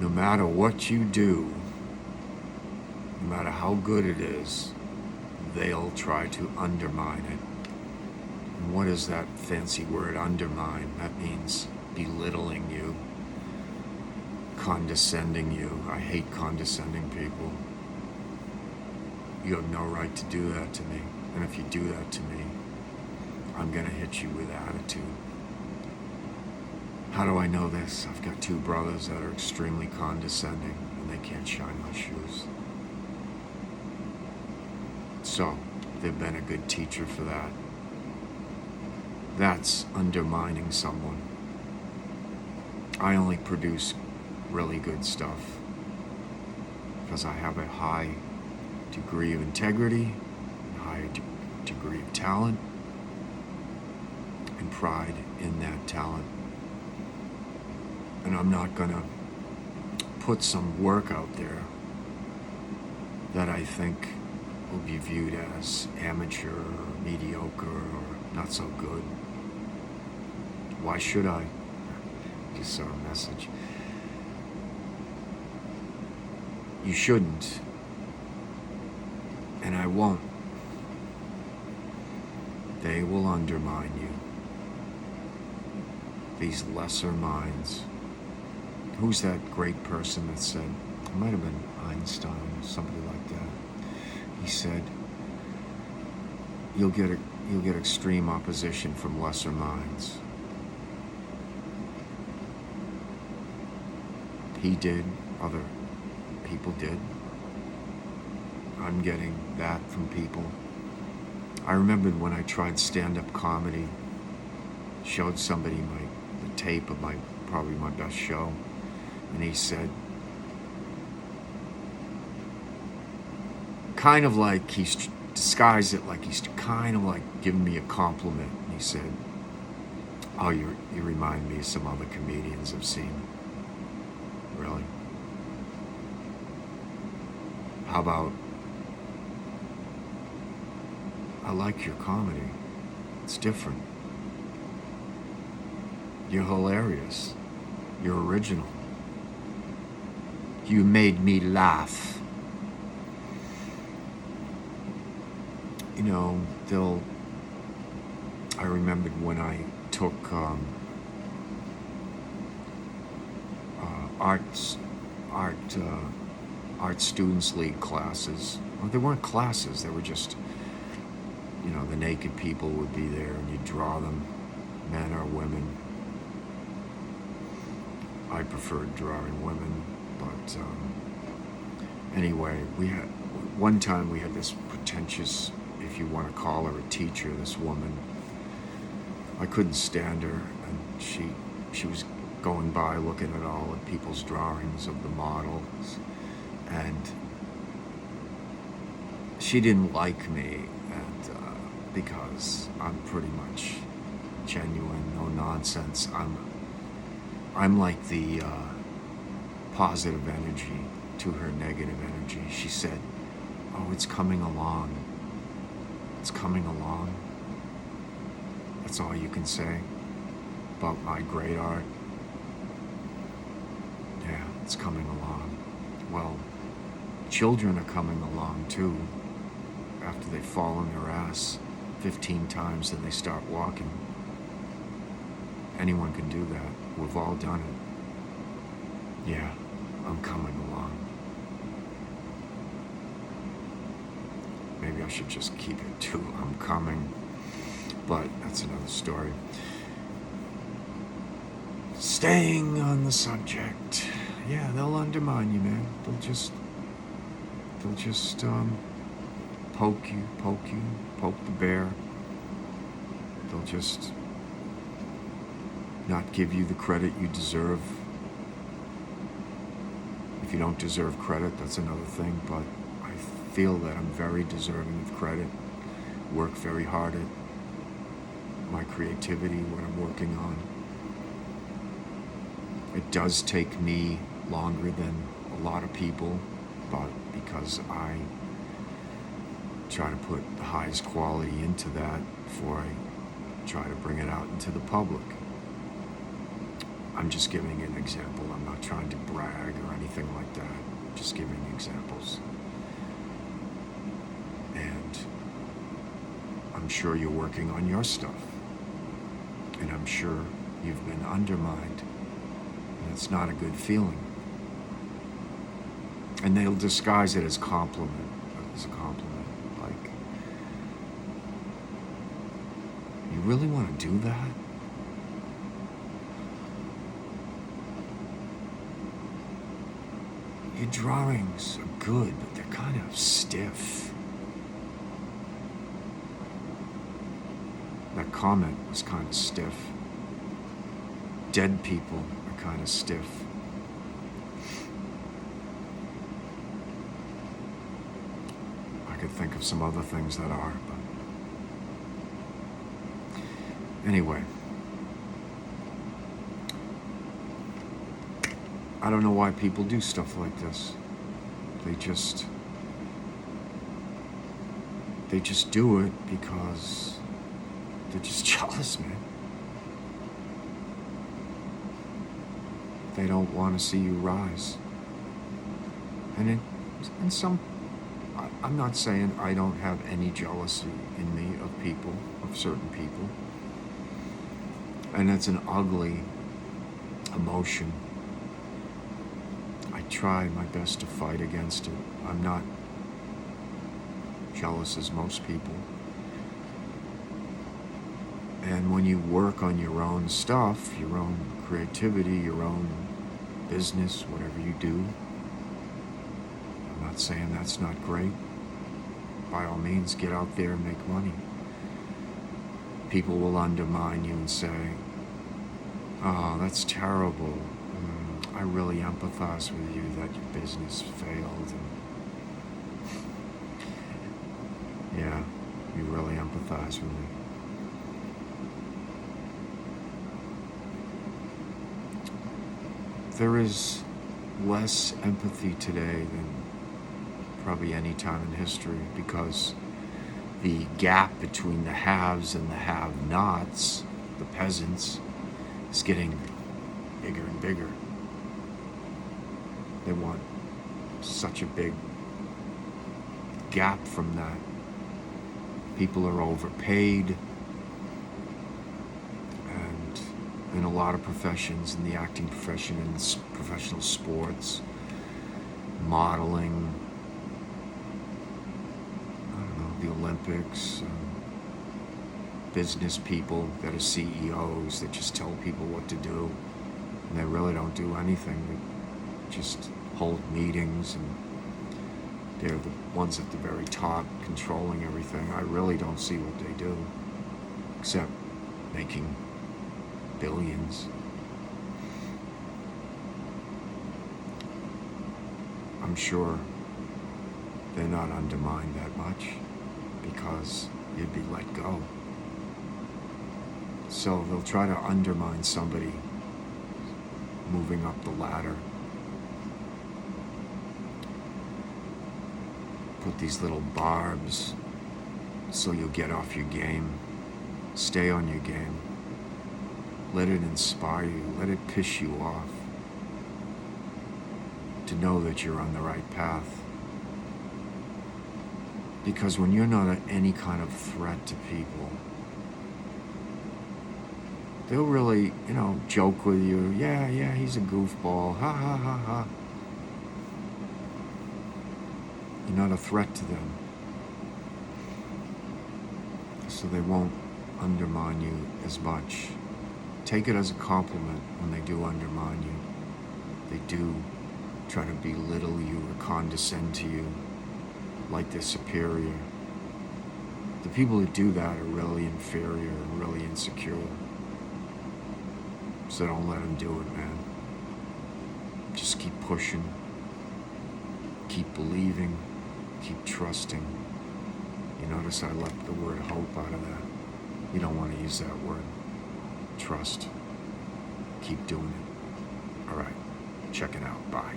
no matter what you do, no matter how good it is, they'll try to undermine it. And what is that fancy word, undermine? That means belittling you, condescending you. I hate condescending people. You have no right to do that to me. And if you do that to me, I'm gonna hit you with attitude. How do I know this? I've got two brothers that are extremely condescending and they can't shine my shoes. So, they've been a good teacher for that. That's undermining someone. I only produce really good stuff because I have a high degree of integrity, a high degree of talent, and pride in that talent. And I'm not gonna put some work out there that I think will be viewed as amateur or mediocre or not so good. Why should I? Just saw a message. You shouldn't. And I won't. They will undermine you. These lesser minds. Who's that great person that said, it might have been Einstein or somebody like that. He said, you'll get extreme opposition from lesser minds. He did, other people did. I'm getting that from people. I remembered when I tried stand-up comedy, showed somebody the tape of probably my best show, and he said, kind of like he's disguised it like he's kind of like giving me a compliment. And he said, oh, you remind me of some other comedians I've seen. Really? How about, I like your comedy. It's different. You're hilarious. You're original. You made me laugh. You know, I remembered when I took art students league classes. Well, they weren't classes, they were just, the naked people would be there and you'd draw them, men or women. I preferred drawing women, but anyway, one time we had this pretentious, if you want to call her a teacher, this woman. I couldn't stand her, and she was going by looking at all of people's drawings of the models, and she didn't like me, and because I'm pretty much genuine, no nonsense. I'm like the positive energy to her negative energy. She said, oh, it's coming along. It's coming along. That's all you can say about my great art. Yeah, it's coming along. Well, children are coming along too. After they fall on their ass 15 times and they start walking. Anyone can do that. We've all done it. Yeah, I'm coming along. Maybe I should just keep it to I'm coming. But that's another story. Staying on the subject. Yeah, they'll undermine you, man. They'll just poke the bear. They'll just not give you the credit you deserve. If you don't deserve credit, that's another thing, but I feel that I'm very deserving of credit. Work very hard at my creativity, what I'm working on. It does take me longer than a lot of people, but because I try to put the highest quality into that before I try to bring it out into the public. I'm just giving an example. I'm not trying to brag or anything like that. Just giving examples. And I'm sure you're working on your stuff. And I'm sure you've been undermined. And it's not a good feeling. And they'll disguise it as a compliment. Like, you really want to do that? Your drawings are good, but they're kind of stiff. That comment was kind of stiff. Dead people are kind of stiff. I could think of some other things that are, but anyway. I don't know why people do stuff like this. They just do it because they're just jealous, man. They don't want to see you rise. And I'm not saying I don't have any jealousy in me of people, of certain people. And it's an ugly emotion. I try my best to fight against it. I'm not jealous as most people. And when you work on your own stuff, your own creativity, your own business, whatever you do, I'm not saying that's not great. By all means, get out there and make money. People will undermine you and say, "Oh, that's terrible. I really empathize with you that your business failed." And yeah, you really empathize with me. There is less empathy today than probably any time in history, because the gap between the haves and the have-nots, the peasants, is getting bigger and bigger. They want such a big gap from that. People are overpaid, and in a lot of professions, in the acting profession, in professional sports, modeling, the Olympics, business people that are CEOs that just tell people what to do, and they really don't do anything. They just hold meetings, and they're the ones at the very top controlling everything. I really don't see what they do, except making billions. I'm sure they're not undermined that much, because you'd be let go. So they'll try to undermine somebody moving up the ladder. Put these little barbs so you'll get off your game. Stay on your game. Let it inspire you. Let it piss you off to know that you're on the right path. Because when you're not any kind of threat to people, they'll really, joke with you. Yeah, he's a goofball. Ha, ha, ha, ha. You're not a threat to them. So they won't undermine you as much. Take it as a compliment when they do undermine you. They do try to belittle you or condescend to you like they're superior. The people who do that are really inferior and really insecure. So don't let them do it, man. Just keep pushing. Keep believing. Keep trusting. You notice I left the word hope out of that. You don't want to use that word. Trust. Keep doing it. All right. Check it out. Bye.